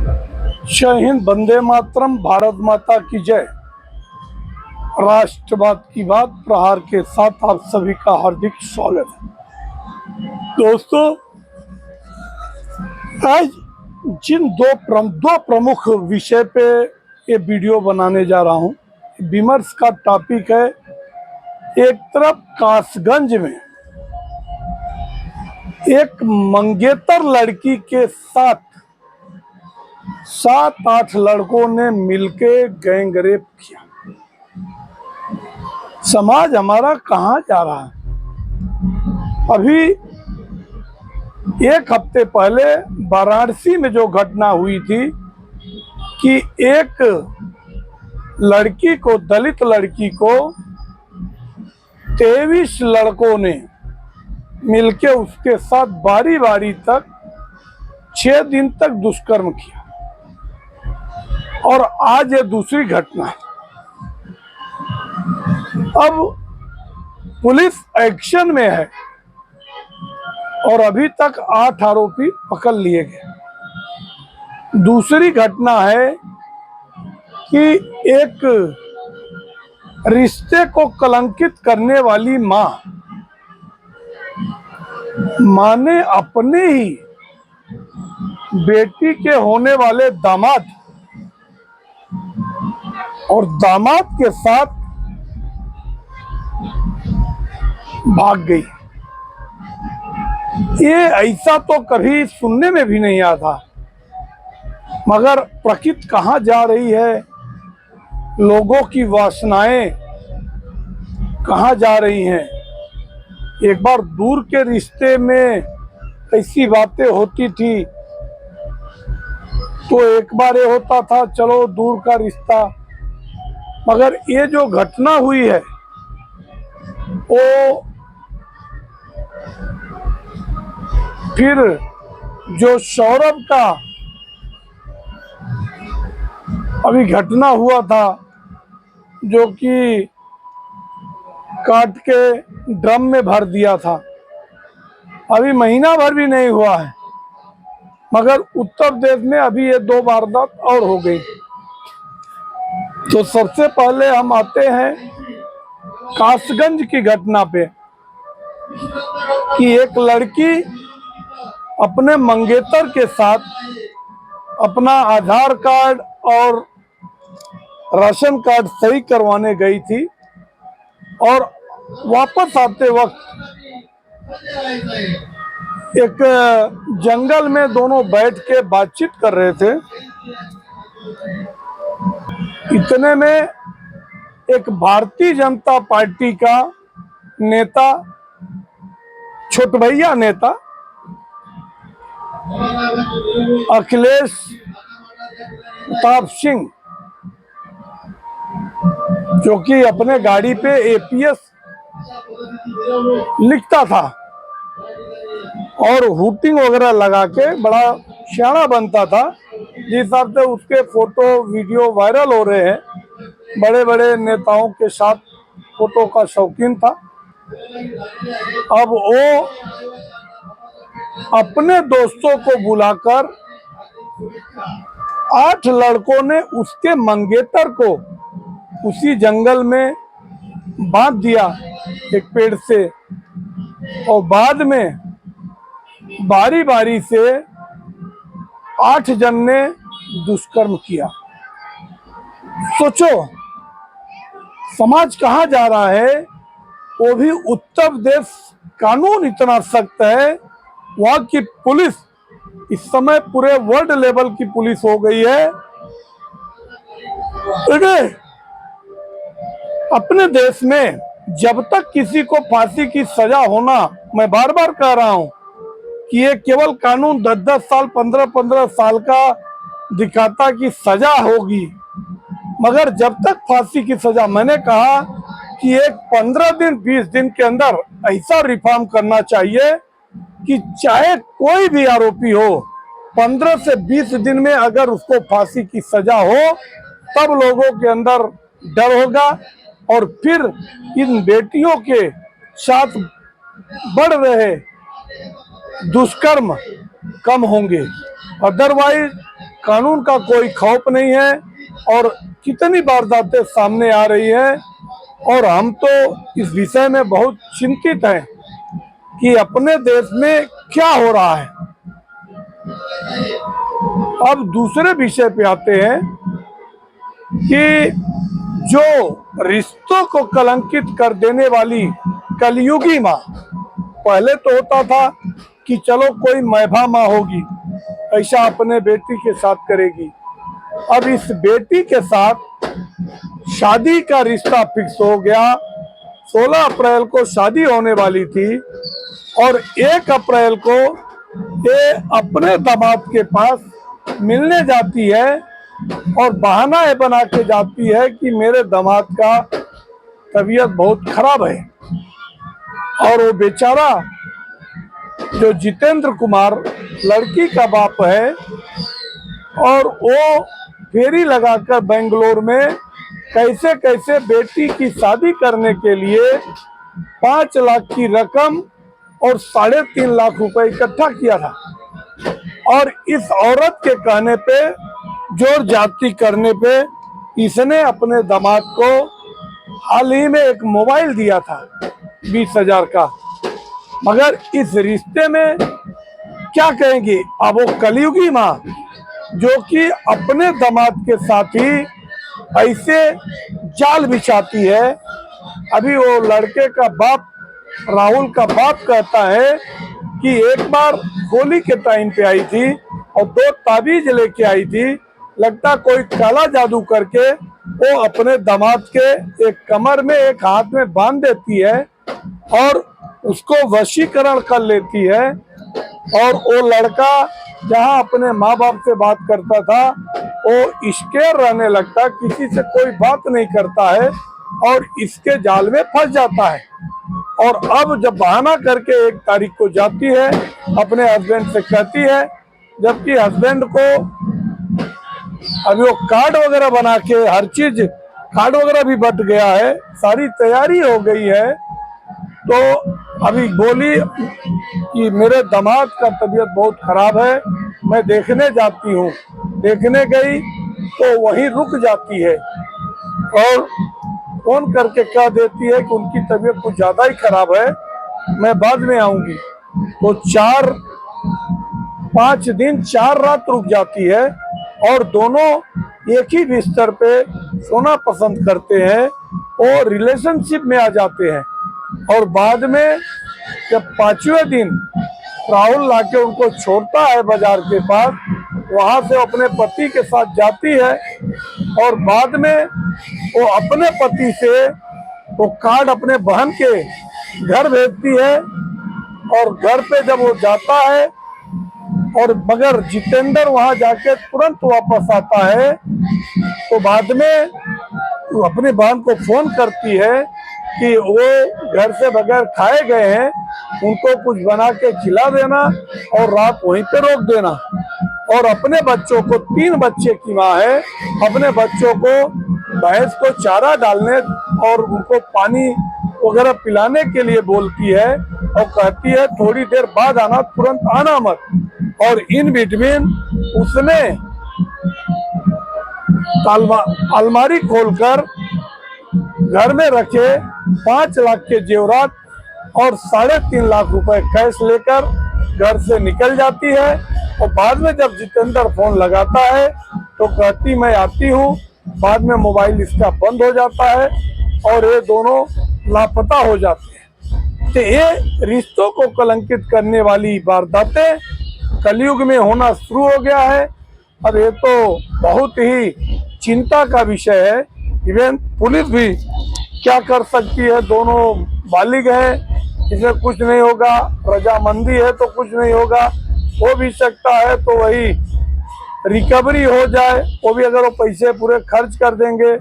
जय हिंद, वंदे मातरम, भारत माता की जय। राष्ट्रवाद की बात प्रहार के साथ आप सभी का हार्दिक स्वागत है। दोस्तों, आज जिन दो प्रमुख विषय पे ये वीडियो बनाने जा रहा हूँ, विमर्श का टॉपिक है। एक तरफ कासगंज में एक मंगेतर लड़की के साथ 7-8 लड़कों ने मिलके गैंग रेप किया। समाज हमारा कहाँ जा रहा है? अभी एक हफ्ते पहले वाराणसी में जो घटना हुई थी कि एक लड़की को, दलित लड़की को 23 लड़कों ने मिलके उसके साथ बारी बारी तक 6 दिन तक दुष्कर्म किया। और आज ये दूसरी घटना है। अब पुलिस एक्शन में है और अभी तक 8 आरोपी पकड़ लिए गए। दूसरी घटना है कि एक रिश्ते को कलंकित करने वाली माँ ने अपने ही बेटी के होने वाले दामाद और दामाद के साथ भाग गई। ये ऐसा तो कभी सुनने में भी नहीं आता। मगर प्रकृति कहाँ जा रही है, लोगों की वासनाएं कहाँ जा रही हैं। एक बार दूर के रिश्ते में ऐसी बातें होती थी तो एक बार ये होता था चलो दूर का रिश्ता, मगर ये जो घटना हुई है वो फिर जो सौरभ का अभी घटना हुआ था, जो कि काट के ड्रम में भर दिया था, अभी महीना भर भी नहीं हुआ है, मगर उत्तर प्रदेश में अभी ये 2 वारदात और हो गई। तो सबसे पहले हम आते हैं कासगंज की घटना पे कि एक लड़की अपने मंगेतर के साथ अपना आधार कार्ड और राशन कार्ड सही करवाने गई थी और वापस आते वक्त एक जंगल में दोनों बैठ के बातचीत कर रहे थे। इतने में एक भारतीय जनता पार्टी का नेता, छोटभैया नेता अखिलेश प्रताप सिंह, जो कि अपने गाड़ी पे एपीएस लिखता था और हुटिंग वगैरह लगा के बड़ा सियाना बनता था, जिस हिसाब से उसके फोटो वीडियो वायरल हो रहे हैं। बड़े बड़े नेताओं के साथ फोटो का शौकीन था। अब वो अपने दोस्तों को बुलाकर 8 लड़कों ने उसके मंगेतर को उसी जंगल में बांध दिया एक पेड़ से, और बाद में बारी बारी से 8 जन ने दुष्कर्म किया। सोचो समाज कहाँ जा रहा है। वो भी उत्तर प्रदेश, कानून इतना सख्त है, वहाँ की पुलिस इस समय पूरे वर्ल्ड लेवल की पुलिस हो गई है। अपने देश में जब तक किसी को फांसी की सजा होना, मैं बार बार कह रहा हूं कि ये केवल कानून 10-10 साल 15-15 साल का दिखाता कि सजा होगी, मगर जब तक फांसी की सजा, मैंने कहा कि एक 15 दिन 20 दिन के अंदर ऐसा रिफॉर्म करना चाहिए कि चाहे कोई भी आरोपी हो, 15 से 20 दिन में अगर उसको फांसी की सजा हो, तब लोगों के अंदर डर होगा और फिर इन बेटियों के साथ बढ़ रहे दुष्कर्म कम होंगे। अदरवाइज कानून का कोई खौफ नहीं है और कितनी वारदातें सामने आ रही हैं। और हम तो इस विषय में बहुत चिंतित हैं कि अपने देश में क्या हो रहा है। अब दूसरे विषय पे आते हैं कि जो रिश्तों को कलंकित कर देने वाली कलयुगी माँ, पहले तो होता था कि चलो कोई मैभा माँ होगी, ऐसा अपने बेटी के साथ करेगी। अब इस बेटी के साथ शादी का रिश्ता फिक्स हो गया। 16 अप्रैल को शादी होने वाली थी और 1 अप्रैल को ये अपने दामाद के पास मिलने जाती है और बहाना ये बना के जाती है कि मेरे दामाद का तबीयत बहुत खराब है। और वो बेचारा जो जितेंद्र कुमार लड़की का बाप है और वो फेरी लगाकर बेंगलोर में कैसे कैसे बेटी की शादी करने के लिए 5 लाख की रकम और 3.5 लाख रुपए इकट्ठा किया था। और इस औरत के कहने पे, जोर जाती करने पे, इसने अपने दामाद को हाल ही में एक मोबाइल दिया था 20,000 का। मगर इस रिश्ते में क्या कहेंगे। अब वो कलयुगी माँ जो कि अपने दामाद के साथ ही ऐसे जाल बिछाती है। अभी वो लड़के का बाप, राहुल का बाप कहता है कि एक बार होली के टाइम पे आई थी और 2 ताबीज लेके आई थी। लगता कोई काला जादू करके वो अपने दामाद के एक कमर में एक हाथ में बांध देती है और उसको वशीकरण कर लेती है। और वो लड़का जहाँ अपने माँ बाप से बात करता था वो स्केयर रहने लगता, किसी से कोई बात नहीं करता है और इसके जाल में फंस जाता है। और अब जब बहाना करके 1 तारीख को जाती है, अपने हस्बैंड से कहती है, जबकि हस्बैंड को अभी वो कार्ड वगैरह बना के हर चीज, कार्ड वगैरह भी बट गया है, सारी तैयारी हो गई है। तो अभी बोली कि मेरे दामाद का तबीयत बहुत खराब है, मैं देखने जाती हूँ। देखने गई तो वहीं रुक जाती है और फोन करके कह देती है कि उनकी तबीयत कुछ ज्यादा ही खराब है, मैं बाद में आऊंगी। तो 5 दिन 4 रात रुक जाती है और दोनों एक ही बिस्तर पे सोना पसंद करते हैं और रिलेशनशिप में आ जाते हैं। और बाद में जब 5वें दिन राहुल लाके उनको छोड़ता है बाजार के पास, वहां से अपने पति के साथ जाती है और बाद में वो अपने पति से वो कार्ड अपने बहन के घर भेजती है। और घर पे जब वो जाता है और मगर जितेंद्र वहां जाके तुरंत वापस आता है, तो बाद में वो अपनी बहन को फोन करती है कि वो घर से बगैर खाए गए हैं, उनको कुछ बना के खिला देना और रात वहीं पे रोक देना। और अपने बच्चों को, 3 बच्चे की माँ है, अपने बच्चों को भैंस को चारा डालने और उनको पानी वगैरह पिलाने के लिए बोलती है और कहती है थोड़ी देर बाद आना, तुरंत आना मत। और इन बिटवीन उसने अलमारी खोलकर घर में रखे 5 लाख के जेवरात और 3.5 लाख रुपए कैश लेकर घर से निकल जाती है। और बाद में जब जितेंद्र फोन लगाता है तो कहती मैं आती हूँ। बाद में मोबाइल इसका बंद हो जाता है और ये दोनों लापता हो जाते हैं। तो ये रिश्तों को कलंकित करने वाली वारदातें कलयुग में होना शुरू हो गया है। अब ये तो बहुत ही चिंता का विषय है। इवन पुलिस भी क्या कर सकती है, दोनों बालिग हैं, इसमें कुछ नहीं होगा। रजामंदी है तो कुछ नहीं होगा, हो भी सकता है तो वही रिकवरी हो जाए, वो भी अगर वो पैसे पूरे खर्च कर देंगे।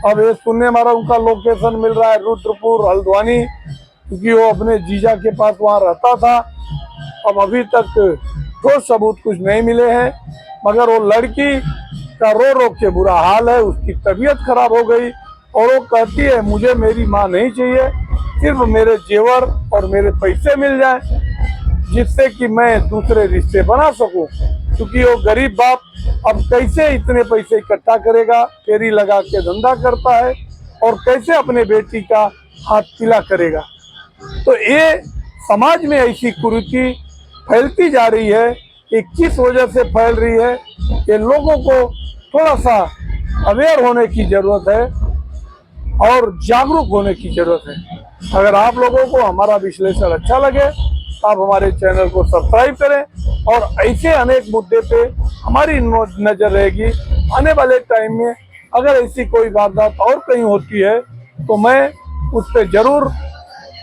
अब ये सुनने हमारा उनका लोकेशन मिल रहा है रुद्रपुर हल्द्वानी, क्योंकि वो अपने जीजा के पास वहाँ रहता था। अब अभी तक ठोस सबूत कुछ नहीं मिले हैं, मगर वो लड़की का रो रो के बुरा हाल है, उसकी तबीयत खराब हो गई और वो कहती है मुझे मेरी माँ नहीं चाहिए, सिर्फ मेरे जेवर और मेरे पैसे मिल जाए जिससे कि मैं दूसरे रिश्ते बना सकूं। क्योंकि वो गरीब बाप अब कैसे इतने पैसे इकट्ठा करेगा, फेरी लगा के धंधा करता है और कैसे अपने बेटी का हाथ पीला करेगा। तो ये समाज में ऐसी कुरीति फैलती जा रही है कि किस वजह से फैल रही है, कि लोगों को थोड़ा सा अवेयर होने की जरूरत है और जागरूक होने की जरूरत है। अगर आप लोगों को हमारा विश्लेषण अच्छा लगे तो आप हमारे चैनल को सब्सक्राइब करें और ऐसे अनेक मुद्दे पे हमारी नजर रहेगी। आने वाले टाइम में अगर ऐसी कोई वारदात और कहीं होती है तो मैं उस पर जरूर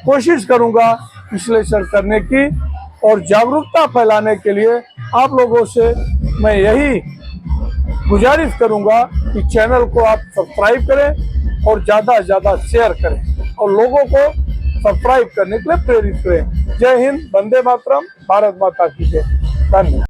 कोशिश करूंगा विश्लेषण करने की और जागरूकता फैलाने के लिए आप लोगों से मैं यही गुजारिश करूंगा कि चैनल को आप सब्सक्राइब करें और ज़्यादा से ज़्यादा शेयर करें और लोगों को सब्सक्राइब करने के लिए प्रेरित करें। जय हिंद, वंदे मातरम, भारत माता की जय। धन्यवाद।